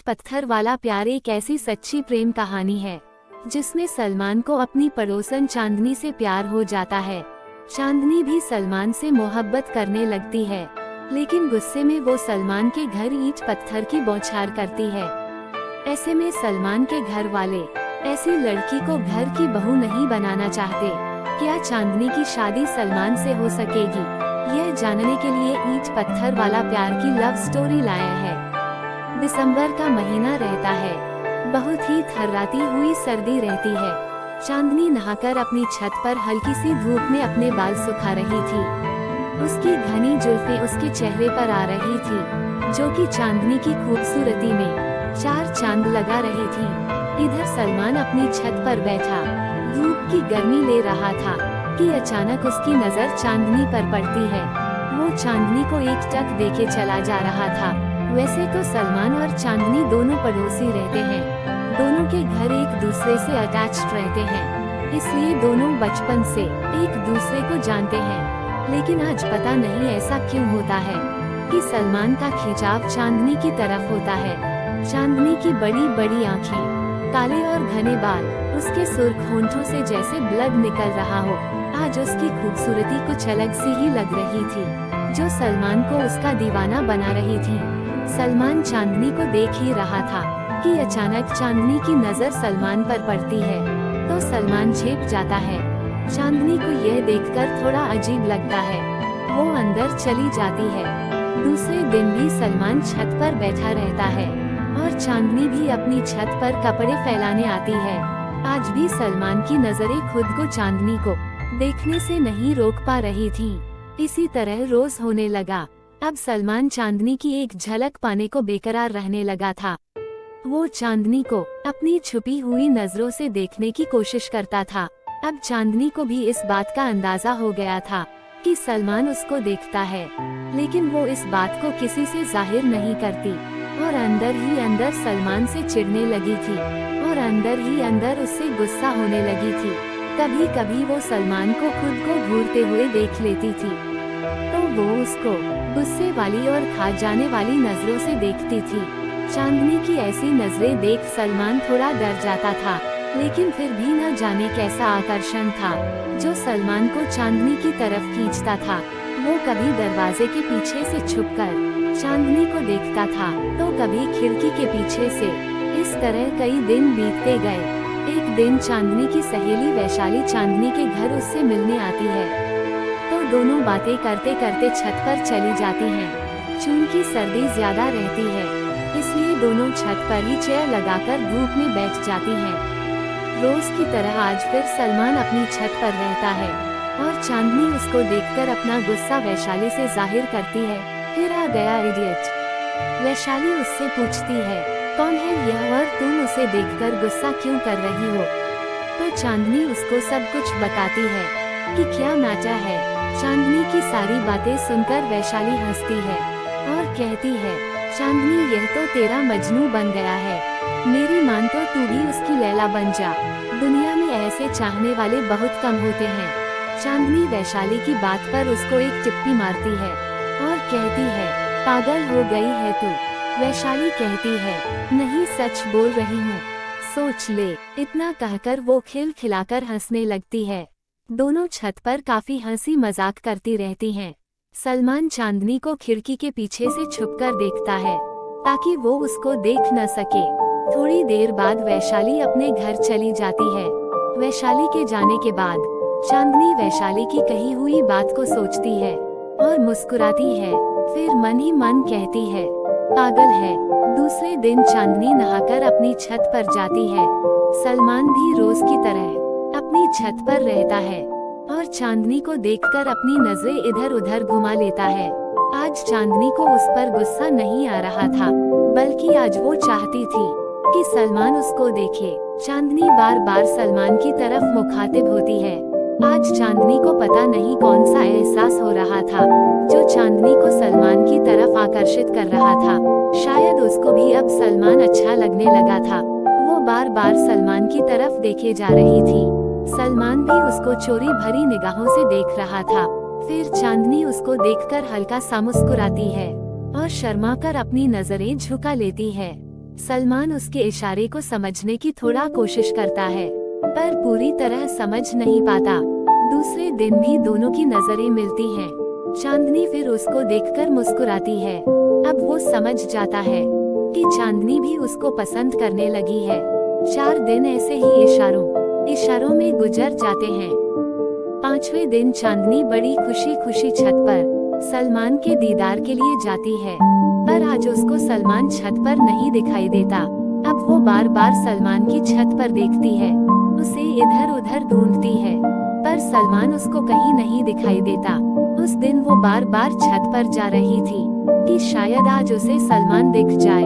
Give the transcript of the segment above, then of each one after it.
पत्थर वाला प्यार एक ऐसी सच्ची प्रेम कहानी है जिसमें सलमान को अपनी पड़ोसन चांदनी से प्यार हो जाता है। चांदनी भी सलमान से मोहब्बत करने लगती है, लेकिन गुस्से में वो सलमान के घर ईंट पत्थर की बौछार करती है। ऐसे में सलमान के घर वाले ऐसी लड़की को घर की बहू नहीं बनाना चाहते। क्या चांदनी की शादी सलमान से हो सकेगी? यह जानने के लिए ईंट पत्थर वाला प्यार की लव स्टोरी लाया है। दिसंबर का महीना रहता है, बहुत ही थर्राती हुई सर्दी रहती है। चांदनी नहाकर अपनी छत पर हल्की सी धूप में अपने बाल सुखा रही थी। उसकी घनी जुल्फें उसके चेहरे पर आ रही थी, जो कि चांदनी की खूबसूरती में चार चांद लगा रही थी। इधर सलमान अपनी छत पर बैठा धूप की गर्मी ले रहा था कि अचानक उसकी नजर चांदनी पर पड़ती है। वो चांदनी को एकटक देखे चला जा रहा था। वैसे तो सलमान और चांदनी दोनों पड़ोसी रहते हैं, दोनों के घर एक दूसरे से अटैच्ड रहते हैं, इसलिए दोनों बचपन से एक दूसरे को जानते हैं। लेकिन आज पता नहीं ऐसा क्यों होता है कि सलमान का खिंचाव चांदनी की तरफ होता है। चांदनी की बड़ी बड़ी आँखें, काले और घने बाल, उसके सुर्ख होंठों से जैसे ब्लड निकल रहा हो। आज उसकी खूबसूरती कुछ अलग सी ही लग रही थी, जो सलमान को उसका दीवाना बना रही थी। सलमान चांदनी को देख ही रहा था कि अचानक चांदनी की नजर सलमान पर पड़ती है, तो सलमान झेप जाता है। चांदनी को यह देखकर थोड़ा अजीब लगता है, वो अंदर चली जाती है। दूसरे दिन भी सलमान छत पर बैठा रहता है और चांदनी भी अपनी छत पर कपड़े फैलाने आती है। आज भी सलमान की नजरें खुद को चांदनी को देखने से नहीं रोक पा रही थी। इसी तरह रोज होने लगा। अब सलमान चांदनी की एक झलक पाने को बेकरार रहने लगा था। वो चांदनी को अपनी छुपी हुई नजरों से देखने की कोशिश करता था। अब चांदनी को भी इस बात का अंदाजा हो गया था कि सलमान उसको देखता है, लेकिन वो इस बात को किसी से जाहिर नहीं करती और अंदर ही अंदर सलमान से चिढ़ने लगी थी और अंदर ही अंदर उससे गुस्सा होने लगी थी। कभी कभी वो सलमान को खुद को घूरते हुए देख लेती थी, तो वो उसको गुस्से वाली और खा जाने वाली नजरों से देखती थी। चांदनी की ऐसी नजरें देख सलमान थोड़ा डर जाता था, लेकिन फिर भी न जाने कैसा आकर्षण था जो सलमान को चांदनी की तरफ खींचता था। वो कभी दरवाजे के पीछे से छुपकर चांदनी को देखता था, तो कभी खिड़की के पीछे से। इस तरह कई दिन बीतते गए। एक दिन चांदनी की सहेली वैशाली चांदनी के घर उससे मिलने आती है, तो दोनों बातें करते करते छत पर चली जाती हैं। चूंकि सर्दी ज्यादा रहती है, इसलिए दोनों छत पर ही चेयर लगाकर धूप में बैठ जाती हैं। रोज की तरह आज फिर सलमान अपनी छत पर रहता है और चांदनी उसको देखकर अपना गुस्सा वैशाली से जाहिर करती है। फिर आ गया इडियट। वैशाली उससे पूछती है, कौन है यह और तुम उसे देखकर गुस्सा क्यों कर रही हो? तो चांदनी उसको सब कुछ बताती है कि क्या मैटर है। चांदनी की सारी बातें सुनकर वैशाली हंसती है और कहती है, चांदनी यह तो तेरा मजनू बन गया है, मेरी मान तो तू भी उसकी लैला बन जा। दुनिया में ऐसे चाहने वाले बहुत कम होते हैं। चांदनी वैशाली की बात पर उसको एक टिप्पणी मारती है और कहती है, पागल हो गई है तू। वैशाली कहती है, नहीं सच बोल रही हूँ, सोच ले। इतना कहकर वो खिलखिलाकर हंसने लगती है। दोनों छत पर काफी हंसी मजाक करती रहती हैं। सलमान चांदनी को खिड़की के पीछे से छुपकर देखता है ताकि वो उसको देख न सके। थोड़ी देर बाद वैशाली अपने घर चली जाती है। वैशाली के जाने के बाद चांदनी वैशाली की कही हुई बात को सोचती है और मुस्कुराती है। फिर मन ही मन कहती है, पागल है। दूसरे दिन चांदनी नहाकर अपनी छत पर जाती है। सलमान भी रोज की तरह अपनी छत पर रहता है और चांदनी को देखकर अपनी नजरें इधर उधर घुमा लेता है। आज चांदनी को उस पर गुस्सा नहीं आ रहा था, बल्कि आज वो चाहती थी कि सलमान उसको देखे। चांदनी बार बार सलमान की तरफ मुखातिब होती है। आज चांदनी को पता नहीं कौन सा एहसास हो रहा था जो चांदनी को सलमान की तरफ आकर्षित कर रहा था। शायद उसको भी अब सलमान अच्छा लगने लगा था। वो बार बार सलमान की तरफ देखे जा रही थी। सलमान भी उसको चोरी भरी निगाहों से देख रहा था। फिर चांदनी उसको देखकर हल्का सा मुस्कुराती है और शर्माकर अपनी नजरें झुका लेती है। सलमान उसके इशारे को समझने की थोड़ा कोशिश करता है, पर पूरी तरह समझ नहीं पाता। दूसरे दिन भी दोनों की नजरें मिलती हैं। चांदनी फिर उसको देखकर मुस्कुराती है। अब वो समझ जाता है कि चांदनी भी उसको पसंद करने लगी है। 4 दिन ऐसे ही इशारों में गुजर जाते हैं। 5वें दिन चांदनी बड़ी खुशी खुशी छत पर सलमान के दीदार के लिए जाती है, पर आज उसको सलमान छत पर नहीं दिखाई देता। अब वो बार बार सलमान की छत पर देखती है, उसे इधर उधर ढूंढती है, पर सलमान उसको कहीं नहीं दिखाई देता। उस दिन वो बार बार छत पर जा रही थी कि शायद आज उसे सलमान दिख जाए,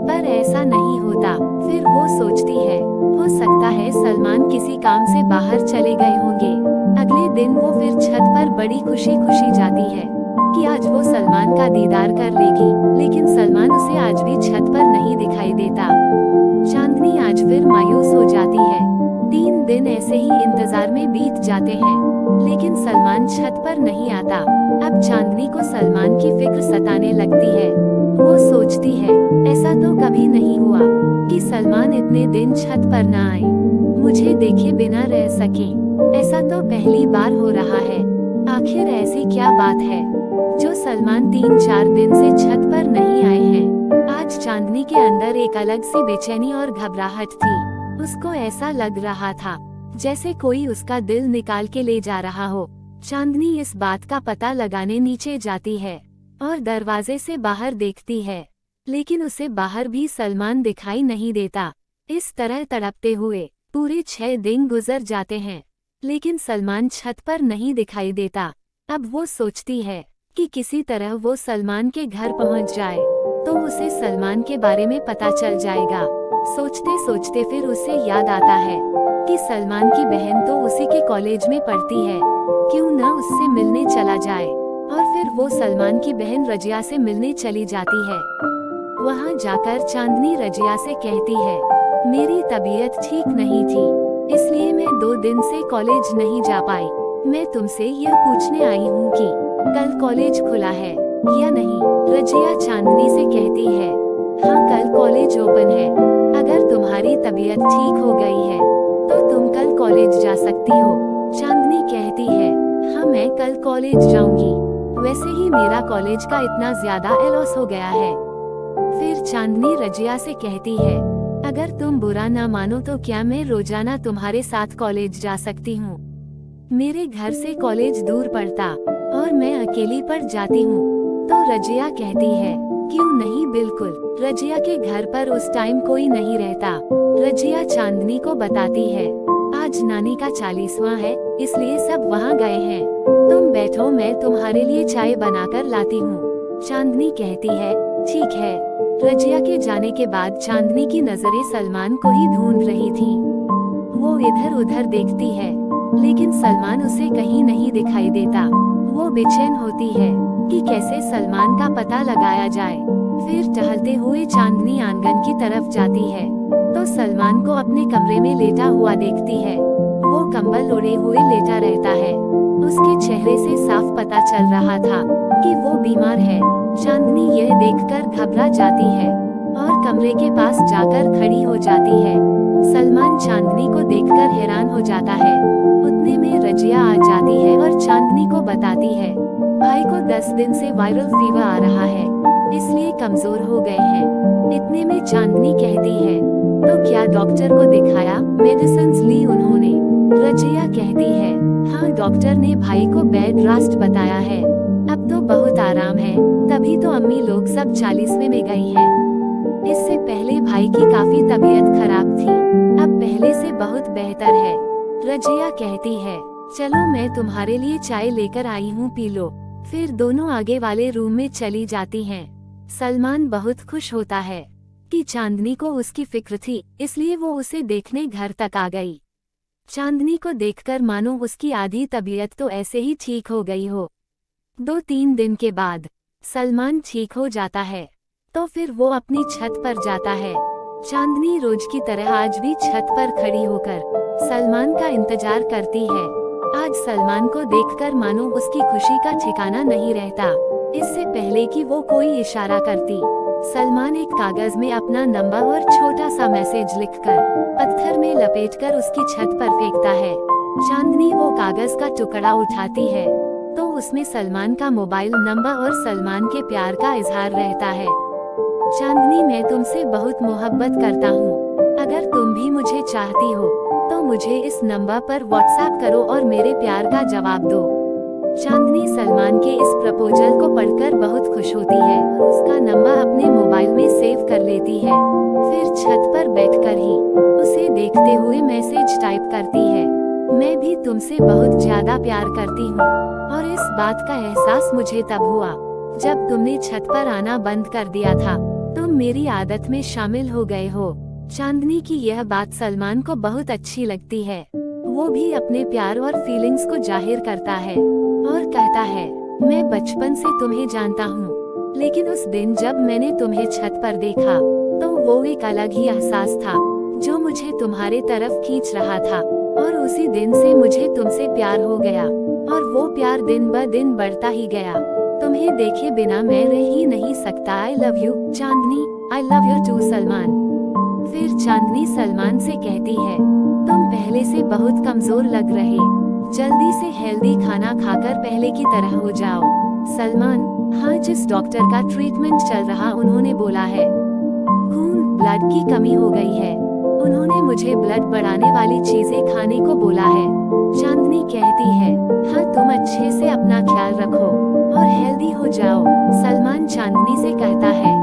पर ऐसा नहीं होता। फिर वो सोचती है, हो सकता है सलमान किसी काम से बाहर चले गए होंगे। अगले दिन वो फिर छत पर बड़ी खुशी खुशी जाती है कि आज वो सलमान का दीदार कर लेगी, लेकिन सलमान उसे आज भी छत पर नहीं दिखाई देता। चांदनी आज फिर मायूस हो जाती है। 3 दिन ऐसे ही इंतजार में बीत जाते हैं, लेकिन सलमान छत पर नहीं आता। अब चांदनी को सलमान की फिक्र सताने लगती है। वो सोचती है, ऐसा तो कभी नहीं हुआ कि सलमान इतने दिन छत पर न आए, मुझे देखे बिना रह सके। ऐसा तो पहली बार हो रहा है। आखिर ऐसी क्या बात है जो सलमान 3-4 दिन से छत पर नहीं आए हैं। आज चांदनी के अंदर एक अलग सी बेचैनी और घबराहट थी। उसको ऐसा लग रहा था जैसे कोई उसका दिल निकाल के ले जा रहा हो। चांदनी इस बात का पता लगाने नीचे जाती है और दरवाजे से बाहर देखती है, लेकिन उसे बाहर भी सलमान दिखाई नहीं देता। इस तरह तड़पते हुए पूरे 6 दिन गुजर जाते हैं, लेकिन सलमान छत पर नहीं दिखाई देता। अब वो सोचती है कि किसी तरह वो सलमान के घर पहुंच जाए तो उसे सलमान के बारे में पता चल जाएगा। सोचते सोचते फिर उसे याद आता है कि सलमान की बहन तो उसी के कॉलेज में पढ़ती है, क्यों न उससे मिलने चला जाए। और फिर वो सलमान की बहन रजिया से मिलने चली जाती है। वहाँ जाकर चांदनी रजिया से कहती है, मेरी तबीयत ठीक नहीं थी, इसलिए मैं 2 दिन से कॉलेज नहीं जा पाई। मैं तुमसे यह पूछने आई हूँ कि कल कॉलेज खुला है या नहीं। रजिया चांदनी से कहती है, हाँ कल कॉलेज ओपन है। अगर तुम्हारी तबीयत ठीक हो गई है तो तुम कल कॉलेज जा सकती हो। चांदनी कहती है, हाँ मैं कल कॉलेज जाऊंगी, वैसे ही मेरा कॉलेज का इतना ज्यादा लॉस हो गया है। फिर चांदनी रजिया से कहती है, अगर तुम बुरा ना मानो तो क्या मैं रोजाना तुम्हारे साथ कॉलेज जा सकती हूँ। मेरे घर से कॉलेज दूर पड़ता और मैं अकेली पड़ जाती हूँ। तो रजिया कहती है, क्यों नहीं, बिल्कुल। रजिया के घर पर उस टाइम कोई नहीं रहता। रजिया चांदनी को बताती है, आज नानी का 40वां है, इसलिए सब वहाँ गए हैं। तुम बैठो, मैं तुम्हारे लिए चाय बनाकर लाती हूँ। चांदनी कहती है, ठीक है। रजिया के जाने के बाद चांदनी की नजरें सलमान को ही ढूंढ रही थी। वो इधर उधर देखती है, लेकिन सलमान उसे कहीं नहीं दिखाई देता। वो बेचैन होती है कि कैसे सलमान का पता लगाया जाए। फिर टहलते हुए चांदनी आंगन की तरफ जाती है तो सलमान को अपने कमरे में लेटा हुआ देखती है। वो कंबल ओढ़े हुए लेटा रहता है। उसके चेहरे से साफ पता चल रहा था कि वो बीमार है। चांदनी यह देखकर घबरा जाती है और कमरे के पास जाकर खड़ी हो जाती है। सलमान चांदनी को देखकर हैरान हो जाता है। उतने में रजिया आ जाती है और चांदनी को बताती है, भाई को 10 दिन से वायरल फीवर आ रहा है, इसलिए कमजोर हो गए हैं। इतने में चांदनी कहती है, तो क्या डॉक्टर को दिखाया, मेडिसिन ली उन्होंने। रजिया कहती है, हाँ डॉक्टर ने भाई को बेड रेस्ट बताया है, अब तो बहुत आराम है। तभी तो अम्मी लोग सब 40वें में गई हैं। इससे पहले भाई की काफी तबीयत खराब थी, अब पहले से बहुत बेहतर है। रजिया कहती है, चलो मैं तुम्हारे लिए चाय लेकर आई हूँ, पी लो। फिर दोनों आगे वाले रूम में चली जाती हैं। सलमान बहुत खुश होता है कि चांदनी को उसकी फिक्र थी, इसलिए वो उसे देखने घर तक आ गई। चांदनी को देखकर मानो उसकी आधी तबीयत तो ऐसे ही ठीक हो गई हो। 2-3 दिन के बाद सलमान ठीक हो जाता है तो फिर वो अपनी छत पर जाता है। चांदनी रोज की तरह आज भी छत पर खड़ी होकर सलमान का इंतजार करती है। आज सलमान को देखकर मानो उसकी खुशी का ठिकाना नहीं रहता। इससे पहले कि वो कोई इशारा करती, सलमान एक कागज में अपना नंबर और छोटा सा मैसेज लिखकर पत्थर में लपेटकर उसकी छत पर फेंकता है। चांदनी वो कागज का टुकड़ा उठाती है तो उसमें सलमान का मोबाइल नंबर और सलमान के प्यार का इजहार रहता है। चांदनी, मैं तुमसे बहुत मोहब्बत करता हूँ। अगर तुम भी मुझे चाहती हो तो मुझे इस नंबर पर व्हाट्सएप करो और मेरे प्यार का जवाब दो। चांदनी सलमान के इस प्रपोजल को पढ़कर बहुत खुश होती है और उसका नंबर अपने मोबाइल में सेव कर लेती है। फिर छत पर बैठकर ही उसे देखते हुए मैसेज टाइप करती है, मैं भी तुमसे बहुत ज्यादा प्यार करती हूँ और इस बात का एहसास मुझे तब हुआ जब तुमने छत पर आना बंद कर दिया था। तुम मेरी आदत में शामिल हो गए हो। चांदनी की यह बात सलमान को बहुत अच्छी लगती है। वो भी अपने प्यार और फीलिंग्स को जाहिर करता है और कहता है, मैं बचपन से तुम्हें जानता हूँ, लेकिन उस दिन जब मैंने तुम्हें छत पर देखा तो वो एक अलग ही एहसास था जो मुझे तुम्हारे तरफ खींच रहा था और उसी दिन से मुझे तुमसे प्यार हो गया और वो प्यार दिन ब दिन बढ़ता ही गया। तुम्हें देखे बिना मैं रह ही नहीं सकता। I love you Chandni, I love you too Salman. फिर चांदनी सलमान से कहती है, तुम पहले से बहुत कमजोर लग रहे, जल्दी से हेल्दी खाना खाकर पहले की तरह हो जाओ। सलमान, हाँ, जिस डॉक्टर का ट्रीटमेंट चल रहा उन्होंने बोला है खून ब्लड की कमी हो गई है। उन्होंने मुझे ब्लड बढ़ाने वाली चीजें खाने को बोला है। चांदनी कहती है, हाँ, तुम अच्छे से अपना ख्याल रखो और हेल्दी हो जाओ। सलमान चांदनी से कहता है,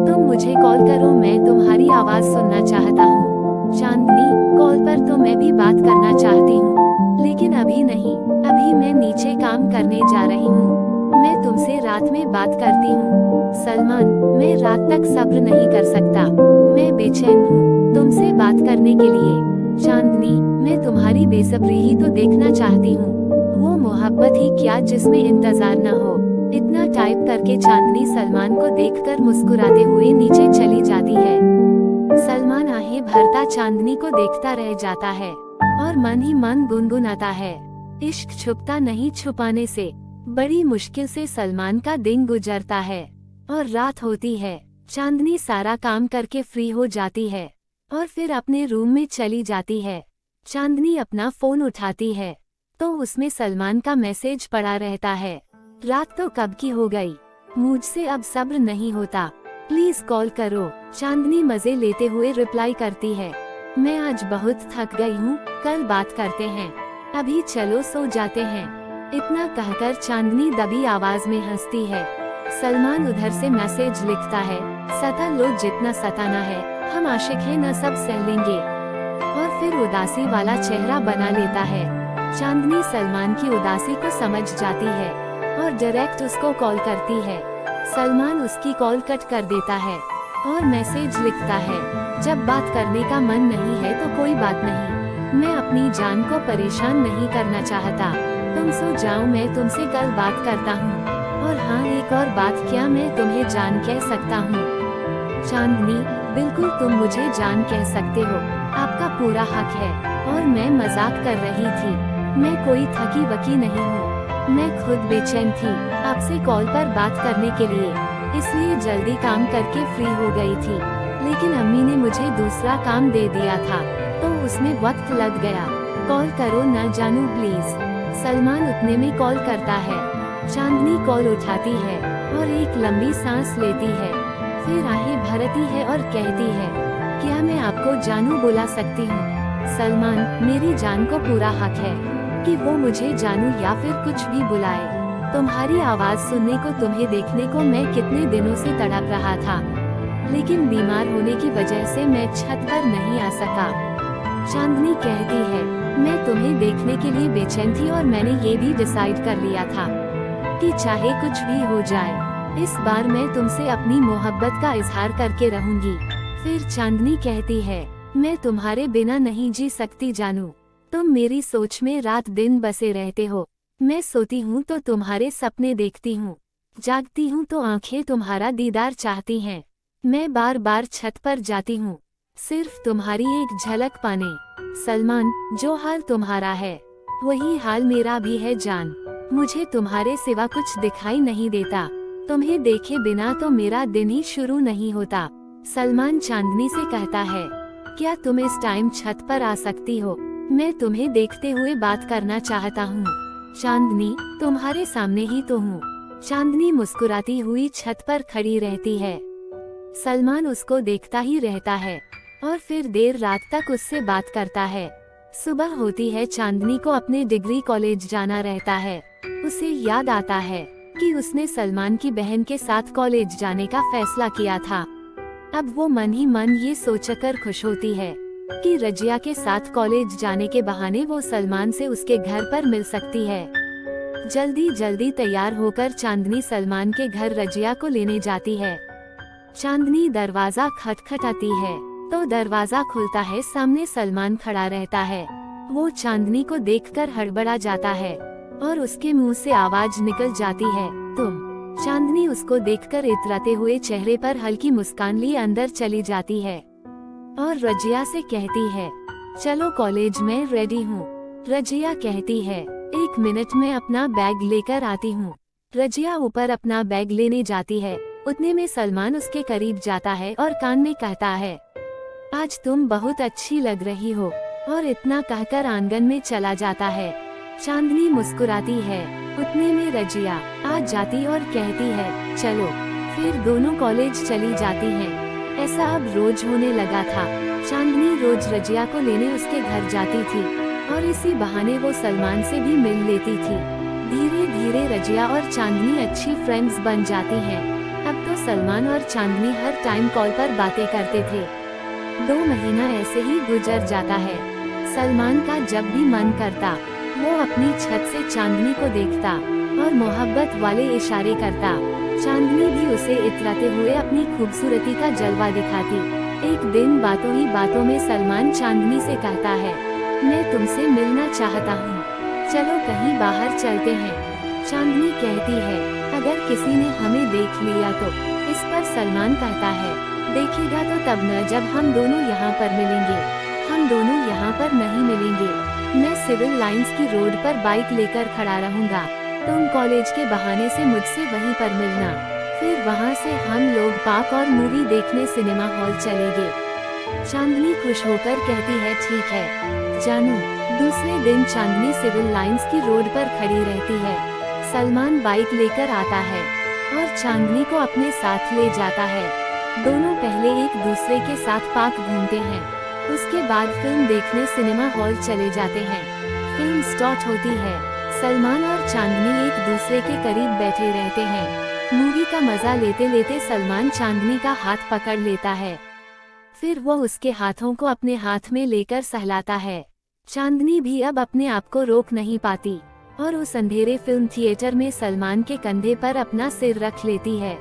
तुम मुझे कॉल करो, मैं तुम्हारी आवाज सुनना चाहता हूँ। चांदनी, कॉल पर तो मैं भी बात करना चाहती हूँ, लेकिन अभी नहीं, अभी मैं नीचे काम करने जा रही हूँ। मैं तुमसे रात में बात करती हूँ। सलमान, मैं रात तक सब्र नहीं कर सकता, मैं बेचैन हूँ तुमसे बात करने के लिए। चांदनी, मैं तुम्हारी बेसब्री ही तो देखना चाहती हूँ, वो मोहब्बत ही क्या जिसमें इंतजार न हो। इतना टाइप करके चांदनी सलमान को देखकर मुस्कुराते हुए नीचे चली जाती है। सलमान आहें भरता चांदनी को देखता रह जाता है और मन ही मन गुनगुनाता है, इश्क छुपता नहीं छुपाने से। बड़ी मुश्किल से सलमान का दिन गुजरता है और रात होती है। चांदनी सारा काम करके फ्री हो जाती है और फिर अपने रूम में चली जाती है। चांदनी अपना फोन उठाती है तो उसमें सलमान का मैसेज पड़ा रहता है, रात तो कब की हो गई, मुझसे अब सब्र नहीं होता, प्लीज कॉल करो। चांदनी मजे लेते हुए रिप्लाई करती है, मैं आज बहुत थक गई हूँ, कल बात करते हैं, अभी चलो सो जाते हैं। इतना कहकर चांदनी दबी आवाज में हंसती है। सलमान उधर से मैसेज लिखता है, सता लो जितना सताना है, हम आशिक हैं न सब सह लेंगे, और फिर उदासी वाला चेहरा बना लेता है। चांदनी सलमान की उदासी को समझ जाती है और डायरेक्ट उसको कॉल करती है। सलमान उसकी कॉल कट कर देता है और मैसेज लिखता है, जब बात करने का मन नहीं है तो कोई बात नहीं, मैं अपनी जान को परेशान नहीं करना चाहता, तुम सो जाओ, मैं तुमसे कल बात करता हूँ। और हाँ, एक और बात, क्या मैं तुम्हें जान कह सकता हूँ? चांदनी, बिल्कुल तुम मुझे जान कह सकते हो, आपका पूरा हक है, और मैं मजाक कर रही थी, मैं कोई थकी वकी नहीं हूँ, मैं खुद बेचैन थी आपसे कॉल पर बात करने के लिए, इसलिए जल्दी काम करके फ्री हो गई थी, लेकिन अम्मी ने मुझे दूसरा काम दे दिया था तो उसमें वक्त लग गया, कॉल करो ना जानू प्लीज। सलमान उतने में कॉल करता है। चांदनी कॉल उठाती है और एक लंबी सांस लेती है, फिर आहें भरती है और कहती है, क्या मैं आपको जानू बुला सकती हूँ? सलमान, मेरी जान को पूरा हक है कि वो मुझे जानू या फिर कुछ भी बुलाए, तुम्हारी आवाज सुनने को, तुम्हें देखने को मैं कितने दिनों से तड़प रहा था, लेकिन बीमार होने की वजह से मैं छत पर नहीं आ सका। चांदनी कहती है, मैं तुम्हें देखने के लिए बेचैन थी और मैंने ये भी डिसाइड कर लिया था कि चाहे कुछ भी हो जाए, इस बार मैं तुमसे अपनी मोहब्बत का इजहार करके रहूंगी। फिर चांदनी कहती है, मैं तुम्हारे बिना नहीं जी सकती जानू, तुम मेरी सोच में रात दिन बसे रहते हो, मैं सोती हूँ तो तुम्हारे सपने देखती हूँ, जागती हूँ तो आंखें तुम्हारा दीदार चाहती हैं, मैं बार बार छत पर जाती हूँ सिर्फ तुम्हारी एक झलक पाने। सलमान, जो हाल तुम्हारा है वही हाल मेरा भी है जान, मुझे तुम्हारे सिवा कुछ दिखाई नहीं देता, तुम्हें देखे बिना तो मेरा दिन ही शुरू नहीं होता। सलमान चांदनी से कहता है, क्या तुम इस टाइम छत पर आ सकती हो? मैं तुम्हें देखते हुए बात करना चाहता हूँ। चांदनी, तुम्हारे सामने ही तो हूँ। चांदनी मुस्कुराती हुई छत पर खड़ी रहती है। सलमान उसको देखता ही रहता है और फिर देर रात तक उससे बात करता है। सुबह होती है, चांदनी को अपने डिग्री कॉलेज जाना रहता है। उसे याद आता है कि उसने सलमान की बहन के साथ कॉलेज जाने का फैसला किया था। अब वो मन ही मन ये सोचकर खुश होती है कि रजिया के साथ कॉलेज जाने के बहाने वो सलमान से उसके घर पर मिल सकती है। जल्दी जल्दी तैयार होकर चांदनी सलमान के घर रजिया को लेने जाती है। चांदनी दरवाजा खटखटाती है तो दरवाजा खुलता है। सामने सलमान खड़ा रहता है। वो चांदनी को देखकर हड़बड़ा जाता है और उसके मुंह से आवाज निकल जाती है, तुम। चांदनी उसको देखकर इतराते हुए चेहरे पर हल्की मुस्कान लिए अंदर चली जाती है और रजिया से कहती है, चलो कॉलेज में रेडी हूँ। रजिया कहती है, 1 मिनट में अपना बैग लेकर आती हूँ। रजिया ऊपर अपना बैग लेने जाती है। उतने में सलमान उसके करीब जाता है और कान में कहता है, आज तुम बहुत अच्छी लग रही हो, और इतना कहकर आंगन में चला जाता है। चांदनी मुस्कुराती है। उतने में रजिया आ जाती और कहती है, चलो। फिर दोनों कॉलेज चली जाती हैं। ऐसा अब रोज होने लगा था। चांदनी रोज रजिया को लेने उसके घर जाती थी और इसी बहाने वो सलमान से भी मिल लेती थी। धीरे धीरे रजिया और चांदनी अच्छी फ्रेंड्स बन जाती हैं। अब तो सलमान और चांदनी हर टाइम कॉल पर बातें करते थे। 2 महीना ऐसे ही गुजर जाता है। सलमान का जब भी मन करता वो अपनी छत से चांदनी को देखता और मोहब्बत वाले इशारे करता। चांदनी भी उसे इतराते हुए अपनी खूबसूरती का जलवा दिखाती। एक दिन बातों ही बातों में सलमान चांदनी से कहता है, मैं तुमसे मिलना चाहता हूँ, चलो कहीं बाहर चलते हैं। चांदनी कहती है, अगर किसी ने हमें देख लिया तो? इस पर सलमान कहता है, देखेगा तो तब न जब हम दोनों यहाँ पर मिलेंगे। हम दोनों यहाँ पर नहीं मिलेंगे। मैं सिविल लाइंस की रोड पर बाइक लेकर खड़ा रहूँगा। तुम कॉलेज के बहाने से मुझसे वहीं पर मिलना। फिर वहाँ से हम लोग पार्क और मूवी देखने सिनेमा हॉल चलेंगे। चांदनी खुश होकर कहती है, ठीक है जानू। दूसरे दिन चांदनी सिविल लाइंस की रोड पर खड़ी रहती है। सलमान बाइक लेकर आता है और चांदनी को अपने साथ ले जाता है। दोनों पहले एक दूसरे के साथ पार्क घूमते हैं। उसके बाद फिल्म देखने सिनेमा हॉल चले जाते हैं। फिल्म स्टार्ट होती है। सलमान और चांदनी एक दूसरे के करीब बैठे रहते हैं। मूवी का मजा लेते लेते सलमान चांदनी का हाथ पकड़ लेता है। फिर वो उसके हाथों को अपने हाथ में लेकर सहलाता है। चांदनी भी अब अपने आप को रोक नहीं पाती और उस अंधेरे फिल्म थिएटर में सलमान के कंधे पर अपना सिर रख लेती है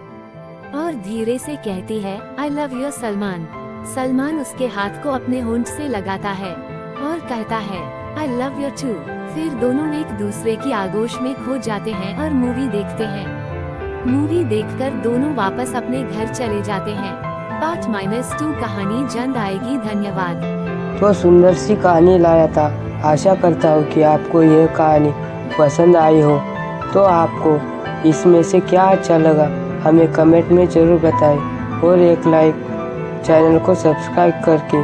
और धीरे से कहती है, आई लव यू सलमान। सलमान उसके हाथ को अपने होंठ से लगाता है और कहता है, आई लव यू टू। फिर दोनों एक दूसरे की आगोश में खो जाते हैं और मूवी देखते हैं। मूवी देखकर दोनों वापस अपने घर चले जाते हैं। पार्ट -2 कहानी जल्द आएगी। धन्यवाद। तो सुंदर सी कहानी लाया था। आशा करता हूँ कि आपको यह कहानी पसंद आई हो। तो आपको इसमें से क्या अच्छा लगा हमें कमेंट में ज़रूर बताएं और एक लाइक, चैनल को सब्सक्राइब करके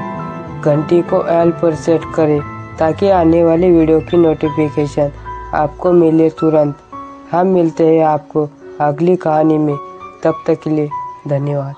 घंटी को ऑल पर सेट करें ताकि आने वाली वीडियो की नोटिफिकेशन आपको मिले तुरंत। हम मिलते हैं आपको अगली कहानी में। तब तक के लिए धन्यवाद।